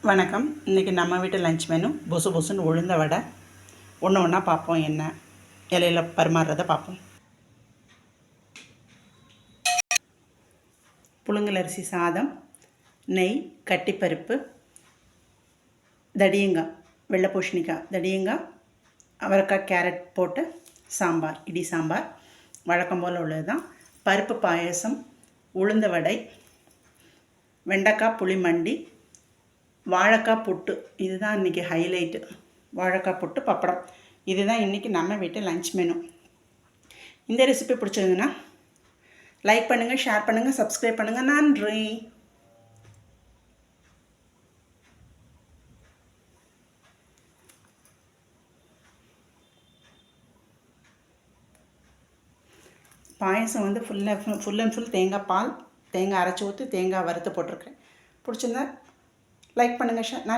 வணக்கம். இன்றைக்கி நம்ம வீட்டு லஞ்ச் மெனு பொசு பொசுன்னு உளுந்த வடை. ஒன்று ஒன்றா பார்ப்போம், என்ன இலையில் பரிமாறுறதை பார்ப்போம். புழுங்கலரிசி சாதம், நெய், கட்டிப்பருப்பு, தடியங்காய், வெள்ளை பூசணிக்காய், தடியங்காய், அவரைக்காய், கேரட் போட்டு சாம்பார், இடி சாம்பார் வழக்கம் போல் உள்ளது தான். பருப்பு பாயசம், உளுந்த வடை, வெண்டைக்காய் புளிமண்டி, வாழைக்காய் புட்டு. இதுதான் இன்றைக்கி ஹைலைட்டு. வாழைக்காய் புட்டு, பப்படம். இதுதான் இன்றைக்கி நம்ம வீட்டு லஞ்ச் மெனு. இந்த ரெசிபி பிடிச்சதுன்னா லைக் பண்ணுங்கள், ஷேர் பண்ணுங்கள், சப்ஸ்கிரைப் பண்ணுங்கள். நன்றி. பாயசம் ஃபுல் அண்ட் ஃபுல் தேங்காய் பால், தேங்காய் அரைச்சி ஊற்றி தேங்காய் வறுத்து போட்டிருக்கேன். பிடிச்சிருந்தா லைக் பண்ணுங்கள், ஷேர்.